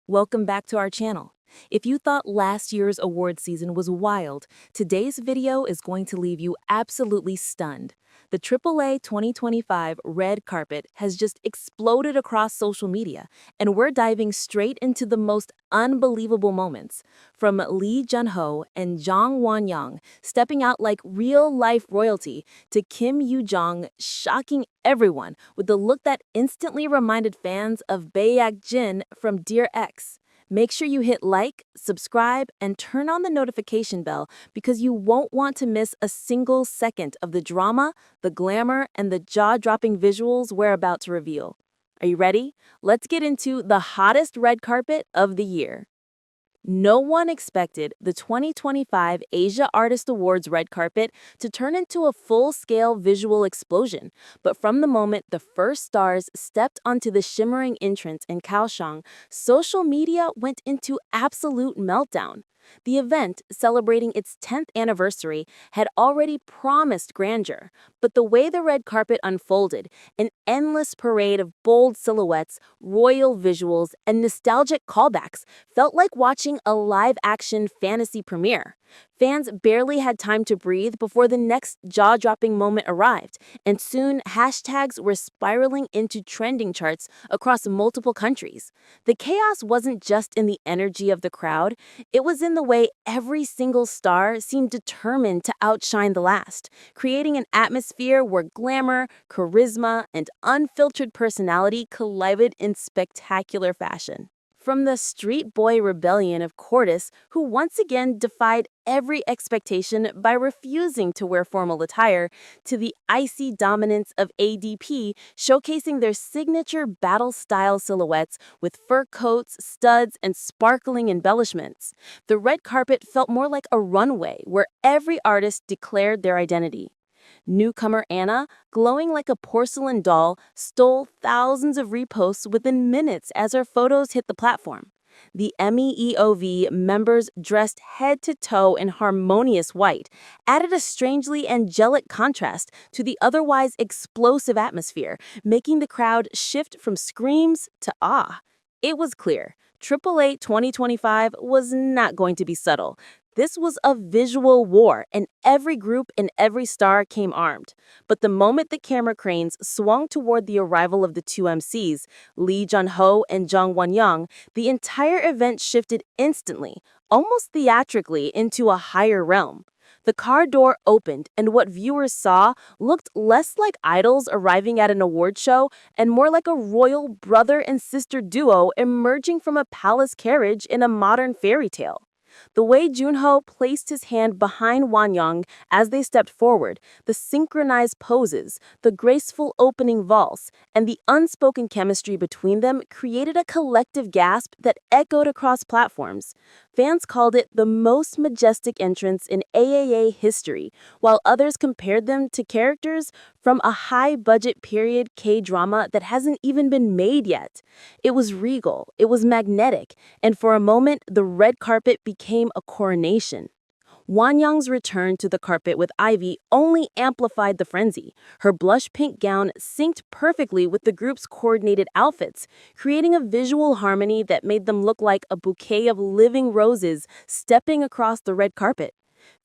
Welcome back to our channel. If you thought last year's award season was wild, today's video is going to leave you absolutely stunned. The AAA 2025 red carpet has just exploded across social media, and we're diving straight into the most unbelievable moments. From Lee Junho and Junho Wonyoung stepping out like real-life royalty to Yoo Jung shocking everyone with the look that instantly reminded fans of Baek from Dear Ex. Make sure you hit like, subscribe, and turn on the notification bell because you won't want to miss a single second of the drama, the glamour, and the jaw-dropping visuals we're about to reveal. Are you ready? Let's get into the hottest red carpet of the year. No one expected the 2025 Asia Artist Awards red carpet to turn into a full-scale visual explosion, but from the moment the first stars stepped onto the shimmering entrance in Kaohsiung, social media went into absolute meltdown. The event, celebrating its 10th anniversary, had already promised grandeur, but the way the red carpet unfolded, an endless parade of bold silhouettes, royal visuals, and nostalgic callbacks, felt like watching a live-action fantasy premiere. Fans barely had time to breathe before the next jaw-dropping moment arrived, and soon hashtags were spiraling into trending charts across multiple countries. The chaos wasn't just in the energy of the crowd, it was in the way every single star seemed determined to outshine the last, creating an atmosphere where glamour, charisma, and unfiltered personality collided in spectacular fashion. From the street boy rebellion of Cordis, who once again defied every expectation by refusing to wear formal attire, to the icy dominance of ADP, showcasing their signature battle-style silhouettes with fur coats, studs, and sparkling embellishments. The red carpet felt more like a runway where every artist declared their identity. Newcomer Anna, glowing like a porcelain doll, stole thousands of reposts within minutes as her photos hit the platform. The MEEOV members, dressed head to toe in harmonious white, added a strangely angelic contrast to the otherwise explosive atmosphere, making the crowd shift from screams to awe. It was clear, AAA 2025 was not going to be subtle. This was a visual war, and every group and every star came armed. But the moment the camera cranes swung toward the arrival of the two MCs, Lee Junho and Junho Wonyoung, the entire event shifted instantly, almost theatrically, into a higher realm. The car door opened, and what viewers saw looked less like idols arriving at an award show and more like a royal brother and sister duo emerging from a palace carriage in a modern fairy tale. The way Junho placed his hand behind Wonyoung as they stepped forward, the synchronized poses, the graceful opening valse, and the unspoken chemistry between them created a collective gasp that echoed across platforms. Fans called it the most majestic entrance in AAA history, while others compared them to characters from a high-budget period K-drama that hasn't even been made yet. It was regal, it was magnetic, and for a moment, the red carpet became a coronation. Wonyoung's return to the carpet with Ivy only amplified the frenzy. Her blush pink gown synced perfectly with the group's coordinated outfits, creating a visual harmony that made them look like a bouquet of living roses stepping across the red carpet.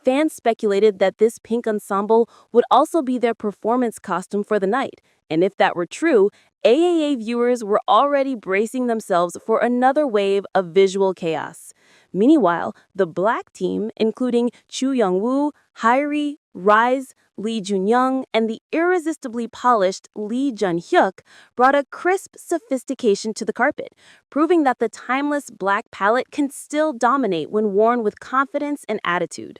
Fans speculated that this pink ensemble would also be their performance costume for the night, and if that were true, AAA viewers were already bracing themselves for another wave of visual chaos. Meanwhile, the black team, including Chu Young-woo, Hairi, Rise, Lee Junyoung, and the irresistibly polished Lee Jun-hyuk, brought a crisp sophistication to the carpet, proving that the timeless black palette can still dominate when worn with confidence and attitude.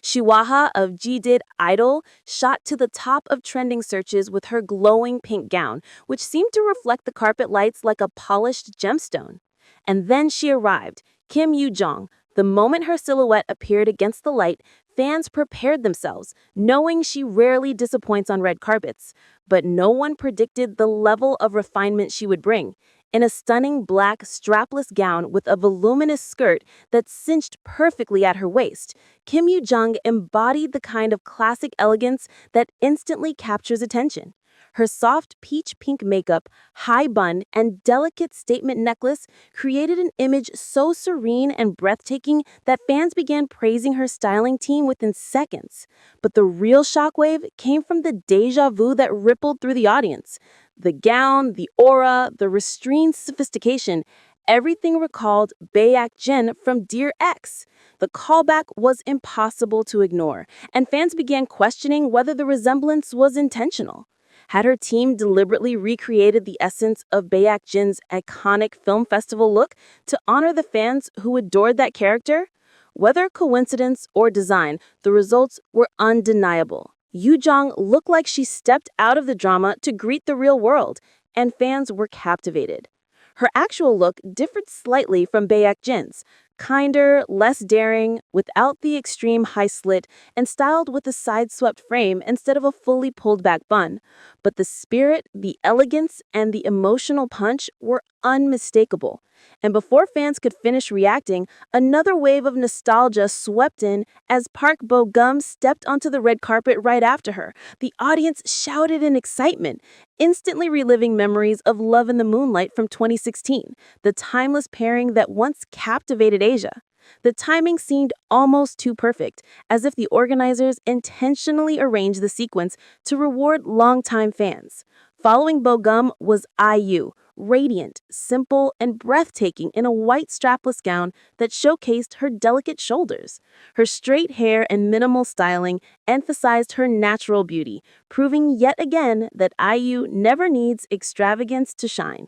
Shiwaha of G-Did Idol shot to the top of trending searches with her glowing pink gown, which seemed to reflect the carpet lights like a polished gemstone. And then she arrived, Yoo Jung. The moment her silhouette appeared against the light, fans prepared themselves, knowing she rarely disappoints on red carpets. But no one predicted the level of refinement she would bring. In a stunning black strapless gown with a voluminous skirt that cinched perfectly at her waist, Yoo Jung embodied the kind of classic elegance that instantly captures attention. Her soft peach pink makeup, high bun, and delicate statement necklace created an image so serene and breathtaking that fans began praising her styling team within seconds. But the real shockwave came from the deja vu that rippled through the audience. The gown, the aura, the restrained sophistication, everything recalled Baek Jin from Dear Ex. The callback was impossible to ignore, and fans began questioning whether the resemblance was intentional. Had her team deliberately recreated the essence of Baek Jin's iconic film festival look to honor the fans who adored that character? Whether coincidence or design, the results were undeniable. Yoo Jung looked like she stepped out of the drama to greet the real world, and fans were captivated. Her actual look differed slightly from Baek Jin's, kinder, less daring, without the extreme high slit, and styled with a side-swept frame instead of a fully pulled-back bun. But the spirit, the elegance, and the emotional punch were unmistakable. And before fans could finish reacting, another wave of nostalgia swept in as Park Bo-gum stepped onto the red carpet right after her. The audience shouted in excitement, instantly reliving memories of Love in the Moonlight from 2016, the timeless pairing that once captivated Asia. The timing seemed almost too perfect, as if the organizers intentionally arranged the sequence to reward longtime fans. Following Bo-gum was IU, radiant, simple, and breathtaking in a white strapless gown that showcased her delicate shoulders. Her straight hair and minimal styling emphasized her natural beauty, proving yet again that IU never needs extravagance to shine.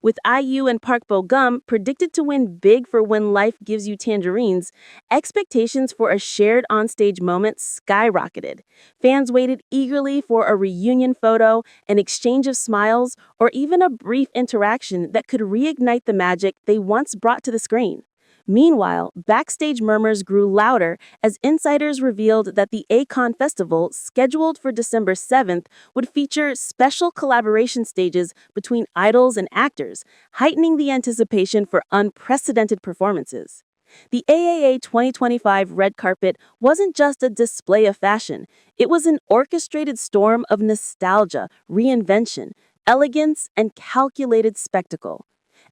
With IU and Park Bo-gum predicted to win big for When Life Gives You Tangerines, expectations for a shared onstage moment skyrocketed. Fans waited eagerly for a reunion photo, an exchange of smiles, or even a brief interaction that could reignite the magic they once brought to the screen. Meanwhile, backstage murmurs grew louder as insiders revealed that the ACON Festival, scheduled for December 7th, would feature special collaboration stages between idols and actors, heightening the anticipation for unprecedented performances. The AAA 2025 red carpet wasn't just a display of fashion, it was an orchestrated storm of nostalgia, reinvention, elegance, and calculated spectacle.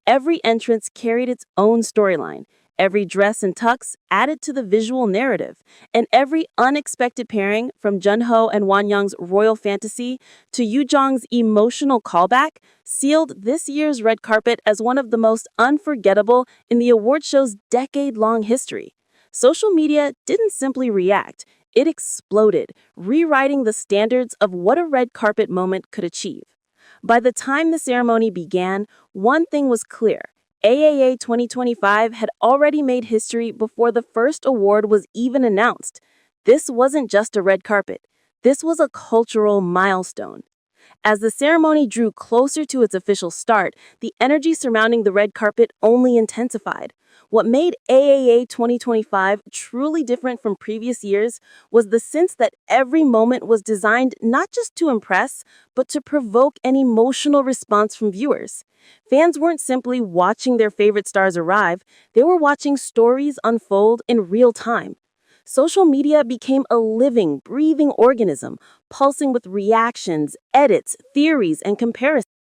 Every entrance carried its own storyline. Every dress and tux added to the visual narrative, and every unexpected pairing, from Junho and Wonyoung's royal fantasy to Yoo Jung's emotional callback, sealed this year's red carpet as one of the most unforgettable in the award show's decade-long history. Social media didn't simply react, it exploded, rewriting the standards of what a red carpet moment could achieve. By the time the ceremony began, one thing was clear. AAA 2025 had already made history before the first award was even announced. This wasn't just a red carpet. This was a cultural milestone. As the ceremony drew closer to its official start, the energy surrounding the red carpet only intensified. What made AAA 2025 truly different from previous years was the sense that every moment was designed not just to impress, but to provoke an emotional response from viewers. Fans weren't simply watching their favorite stars arrive, they were watching stories unfold in real time. Social media became a living, breathing organism, pulsing with reactions, edits, theories, and comparisons.